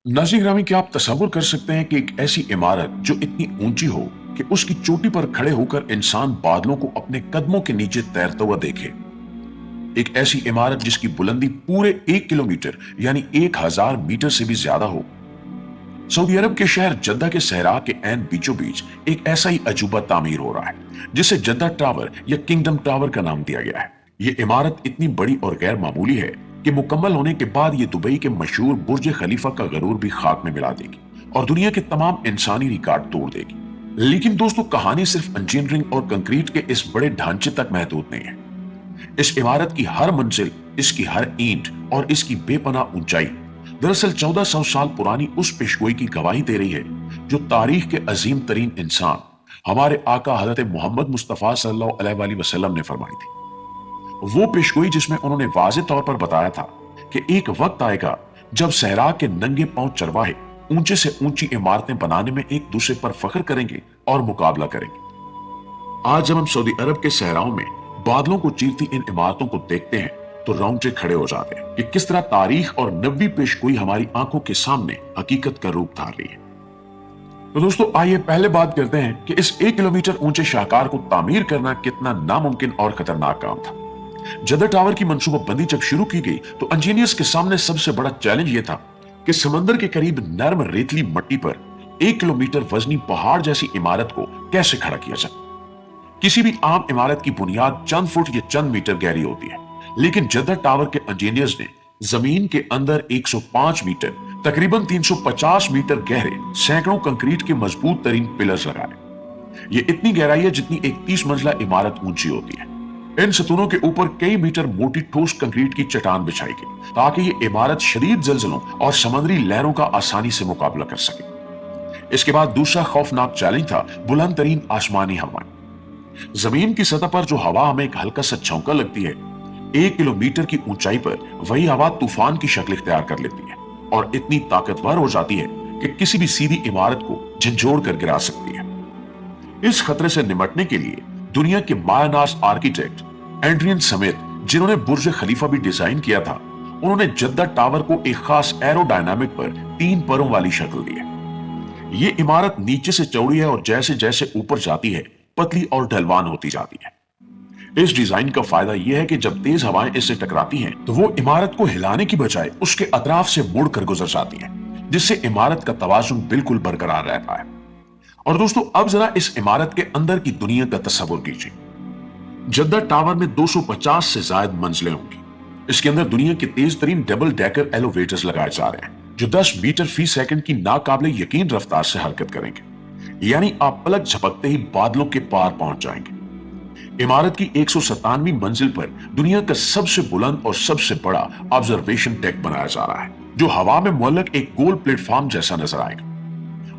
नाज़रीन ग्रामी, क्या आप तसव्वुर कर सकते हैं कि एक ऐसी इमारत जो इतनी ऊंची हो कि उसकी चोटी पर खड़े होकर इंसान बादलों को अपने कदमों के नीचे तैरता हुआ देखे। एक ऐसी इमारत जिसकी बुलंदी पूरे 1 किलोमीटर यानी 1000 मीटर से भी ज्यादा हो। सऊदी अरब के शहर जद्दा के सहरा के ऐन बीचों बीच एक ऐसा ही अजूबा तामीर हो रहा है जिसे जद्दा टावर या किंगडम टावर का नाम दिया गया है। ये इमारत इतनी बड़ी और गैर मामूली है कि मुकम्मल होने के बाद ये दुबई के मशहूर बुर्ज खलीफा का गरूर भी खाक में मिला देगी और दुनिया के तमाम इंसानी रिकॉर्ड तोड़ देगी। लेकिन दोस्तों, कहानी सिर्फ इंजीनियरिंग और कंक्रीट के इस बड़े ढांचे तक महदूद नहीं है। इस इमारत की हर मंजिल, इसकी हर ईंट और इसकी बेपनाह ऊंचाई दरअसल 1400 साल पुरानी उस पेशगोई की गवाही दे रही है जो तारीख के अजीम तरीन इंसान हमारे आका हजरत मोहम्मद मुस्तफा सल्लल्लाहु अलैहि वसल्लम ने फरमाई थी। वो पेशगोई जिसमें उन्होंने वाज़ेह तौर पर बताया था कि एक वक्त आएगा जब सहरा के नंगे पांव चरवाहे ऊंचे से ऊंची इमारतें बनाने में एक दूसरे पर फख्र करेंगे और मुकाबला करेंगे। आज जब हम सऊदी अरब के सहराओं में बादलों को चीरती इन इमारतों को देखते हैं तो रोंगटे खड़े हो जाते हैं कि किस तरह तारीख और नबी पेशगोई हमारी आंखों के सामने हकीकत का रूप धार रही है। तो दोस्तों, आइए पहले बात करते हैं कि इस 1 किलोमीटर ऊंचे शाहकार को तामीर करना कितना नामुमकिन और खतरनाक काम था। जद्दा टावर की मंसूबाबंदी जब शुरू की गई तो इंजीनियर्स के सामने सबसे बड़ा चैलेंज यह था कि समंदर के करीब नरम रेतली मिट्टी पर 1 किलोमीटर वजनी पहाड़ जैसी इमारत को कैसे खड़ा किया जाए। किसी भी आम इमारत की बुनियाद चंद फुट या चंद मीटर गहरी होती है, लेकिन जद्दा टावर के इंजीनियर्स ने जमीन के अंदर 105 मीटर तकरीबन 350 मीटर गहरे सैकड़ों कंक्रीट के मजबूत तरीन पिलर्स लगाए। ये इतनी गहराई है जितनी एक 30 मंजिला इमारत ऊंची होती है। इन सतूनों के ऊपर कई मीटर मोटी ठोस कंक्रीट की चट्टान बिछाई गई ताकि ये इमारत शदीद जलजलों और समुद्री लहरों का आसानी से मुकाबला कर सके। इसके बाद दूसरा खौफनाक चैलेंज था बुलंद तरीन आसमानी हवाएं। जमीन की सतह पर जो हवा हमें एक हल्का सा झोंका लगती है, 1 किलोमीटर की ऊंचाई पर वही हवा तूफान की शक्ल इख्तियार कर लेती है और इतनी ताकतवर हो जाती है कि किसी भी सीधी इमारत को झंझोड़ कर गिरा सकती है। इस खतरे से निपटने के लिए दुनिया के मायानास आर्किटेक्ट एड्रियन समेत, जिन्होंने बुर्ज खलीफा भी डिजाइन किया था, उन्होंने जद्दा टावर को एक खास एरोडायनामिक पर 3 परों वाली शक्ल दी है। ये इमारत नीचे से चौड़ी है और जैसे जैसे ऊपर जाती है पतली और ढलवान होती जाती है। इस डिजाइन का फायदा यह है कि जब तेज हवाएं इससे टकराती हैं तो वो इमारत को हिलाने की बजाय उसके अतराफ से मुड़कर गुजर जाती है, जिससे इमारत का तवाजुन बिल्कुल बरकरार रहता है। और दोस्तों, अब जरा इस इमारत के अंदर की दुनिया का तस्वुर कीजिए। जद्दा टावर में 250 से ज्यादा मंजिलें होंगी। इसके अंदर दुनिया के तेज तरीन डबल डेकर एलिवेटर्स लगाए जा रहे हैं जो 10 मीटर फी सेकंड की नाकाबिले यकीन रफ्तार से हरकत करेंगे, यानी आप पलक झपकते ही बादलों के पार पहुंच जाएंगे। इमारत की 197वीं मंजिल पर दुनिया का सबसे बुलंद और सबसे बड़ा ऑब्जर्वेशन डेक बनाया जा रहा है जो हवा में मुअल्लक एक गोल प्लेटफॉर्म जैसा नजर आएगा।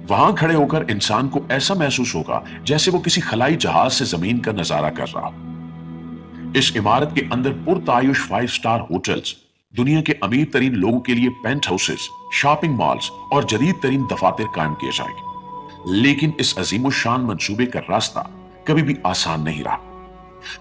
वहां खड़े होकर इंसान को ऐसा महसूस होगा जैसे वो किसी खलाई जहाज से जमीन का नजारा कर रहा हो। इस इमारत के अंदर पुरतायुश 5 स्टार होटल्स, दुनिया के अमीर तरीन लोगों के लिए पेंट हाउसेस, शॉपिंग मॉल्स और जदीद तरीन दफातर कायम किए जाएंगे। लेकिन इस अजीम शान मंसूबे का रास्ता कभी भी आसान नहीं रहा।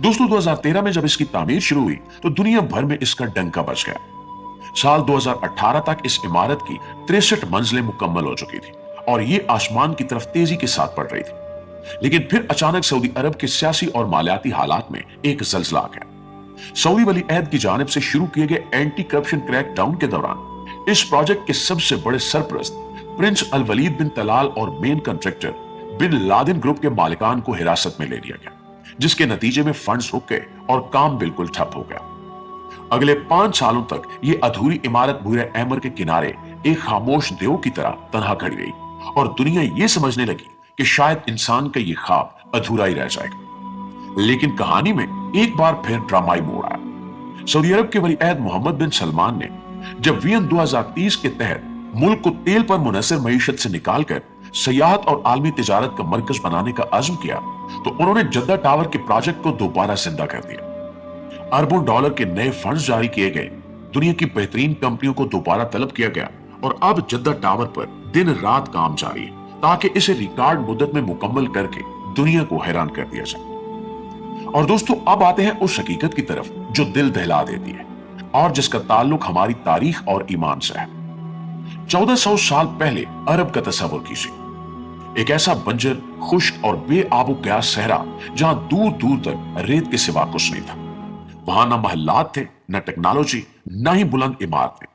दोस्तों, 2013 में जब इसकी तामीर शुरू हुई तो दुनिया भर में इसका डंका बज गया। साल 2018 तक इस इमारत की 63 मंजिलें मुकम्मल हो चुकी थी और ये आसमान की तरफ तेजी के साथ बढ़ रही थी। लेकिन फिर अचानक सऊदी अरब के सियासी और मालियाती हालात में एक जल्जला आ गया। सऊदी वली अहद की जानिब से शुरू किए गए एंटी करप्शन क्रैक डाउन के दौरान इस प्रोजेक्ट के सबसे बड़े सरपरस्त prince Al Waleed bin Talal और main contractor Bin Laden Group के मालिकान को हिरासत में ले लिया गया, जिसके नतीजे में फंड्स रुक गए और काम बिल्कुल ठप हो गया। अगले 5 सालों तक ये अधूरी इमारत बूरे अहमर के किनारे एक खामोश देव की तरह तनहा खड़ी रही और दुनिया ये समझने लगी कि शायद इंसान का ये ख्वाब अधूरा ही रह जाएगा। लेकिन कहानी में एक बार फिर ड्रामाई मोड़ आया। सऊदी अरब के वली अहद मोहम्मद बिन सलमान ने जब विजन 2030 के तहत मुल्क को तेल पर मुनहसर मईशत से निकालकर सयाहत और आलमी तिजारत का मरकज बनाने का अज़्म किया तो उन्होंने जद्दा टावर के प्रोजेक्ट को दोबारा जिंदा कर दिया। अरबों डॉलर के नए फंड्स जारी किए गए, दुनिया की बेहतरीन कंपनियों को दोबारा तलब किया गया और अब जद्दा टावर पर दिन रात काम जारी है ताकि इसे रिकॉर्ड मुद्दत में मुकम्मल करके दुनिया को हैरान कर दिया जाए। और दोस्तों, अब आते हैं उस हकीकत की तरफ जो दिल दहला देती है और जिसका ताल्लुक हमारी तारीख और ईमान से है। 1400 साल पहले अरब का तस्वर कीजिए, एक ऐसा बंजर, खुश्क और बेआबो गया सहरा जहां दूर दूर तक रेत के सिवा कुछ नहीं था। वहां ना महल्लात थे, न टेक्नोलॉजी, न ही बुलंद इमारतें।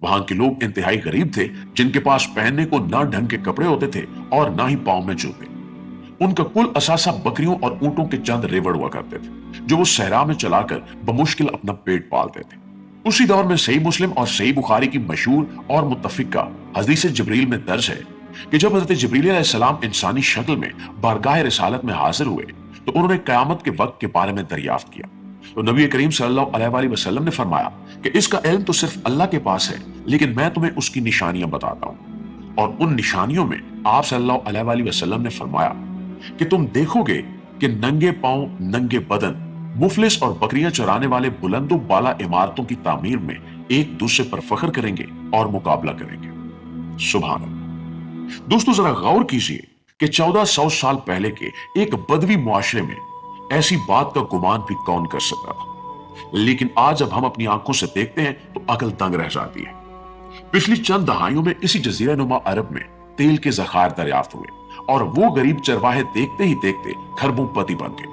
वहां के लोग इंतहाई गरीब थे, जिनके पास पहनने को न ढंग के कपड़े होते थे और न ही पांव में जूते। उनका कुल असासा बकरियों और ऊंटों के चंद रेवड़ हुआ करते थे, जो वो सहरा में चलाकर बमुश्किल अपना पेट पालते थे। उसी दौर में सही मुस्लिम और सही बुखारी की मशहूर और मुत्तफिका हदीस जिब्रील में दर्ज है कि जब हजरत जिब्रील अलैहिस्सलाम इंसानी शक्ल में बारगाह रिसालत में हाजिर हुए तो उन्होंने कयामत के वक्त के बारे में दरियाफ्त किया। तो नबी करीम सल्लल्लाहु अलैहि वसल्लम ने फरमाया कि इसका इल्म तो सिर्फ अल्लाह के पास है, लेकिन मैं तुम्हें उसकी निशानियां बताता हूं। और उन निशानियों में आप सल्लल्लाहु अलैहि वसल्लम ने फरमाया कि तुम देखोगे कि नंगे पांव, नंगे बदन, मुफलिस और बकरियां चराने वाले बुलंदो बाला इमारतों की तामीर में एक दूसरे पर फख्र करेंगे और मुकाबला करेंगे। सुभान अल्लाह। दोस्तों, जरा गौर कीजिए कि 1400 साल पहले के एक बदवी मुआशरे में ऐसी बात का गुमान भी कौन कर सकता था। लेकिन आज जब हम अपनी आंखों से देखते हैं तो अकल दंग रह जाती है। पिछली चंद दहाइयों में इसी जजीरा नुमा अरब में तेल के ज़खायर दरियाफ्त हुए और वो गरीब चरवाहे देखते ही देखते खरबों पति बन गए।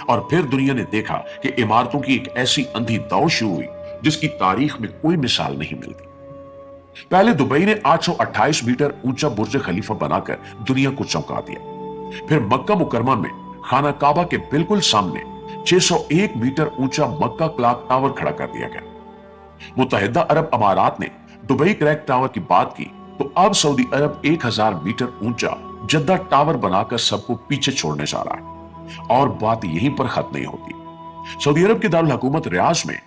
और फिर दुनिया ने देखा कि इमारतों की एक ऐसी अंधी दौड़ शुरू हुई जिसकी तारीख में कोई मिसाल नहीं मिलती। पहले दुबई ने 828 मीटर ऊंचा बुर्ज खलीफा बनाकर दुनिया को चौंका दिया। फिर मक्का मुकरमा में खाना काबा के बिल्कुल सामने 601 मीटर ऊंचा मक्का क्लॉक टावर खड़ा कर दिया गया। मुत्तहिदा अरब अमारात ने दुबई क्रैक टावर की बात की तो अब सऊदी अरब 1000 मीटर ऊंचा जद्दा टावर बनाकर सबको पीछे छोड़ने जा रहा है। और बात यहीं पर खत्म नहीं होती। सऊदी अरब के दारुल हुकूमत रियाज में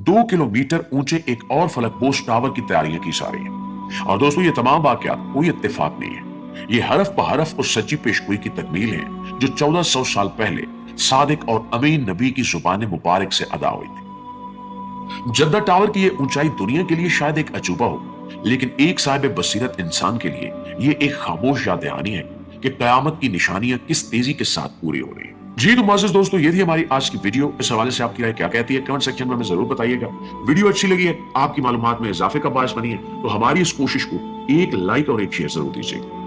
2 किलोमीटर ऊंचे एक और फलकपोश टावर की तैयारियां की जा रही है। और दोस्तों, ये तमाम वाकयात कोई इत्तेफाक नहीं है, ये हरफ बहरफ उस सच्ची पेशगोई की तकमील है जो 1400 साल पहले सादिक और अमीन नबी की जुबान मुबारक से अदा हुई थी। जद्दा टावर की ये ऊंचाई दुनिया के लिए शायद एक अजूबा हो, लेकिन एक साहिब बसीरत इंसान के लिए ये एक खामोश याद दहानी है कि कयामत की निशानियां किस तेजी के साथ पूरी हो रही है। जी तो मोअज़्ज़िज़ दोस्तों, ये थी हमारी आज की वीडियो। इस हवाले से आपकी राय क्या कहती है, कमेंट सेक्शन में हमें जरूर बताइएगा। वीडियो अच्छी लगी है, आपकी मालूमात में इजाफे का बायस बनी है, तो हमारी इस कोशिश को एक लाइक और एक शेयर जरूर दीजिएगा।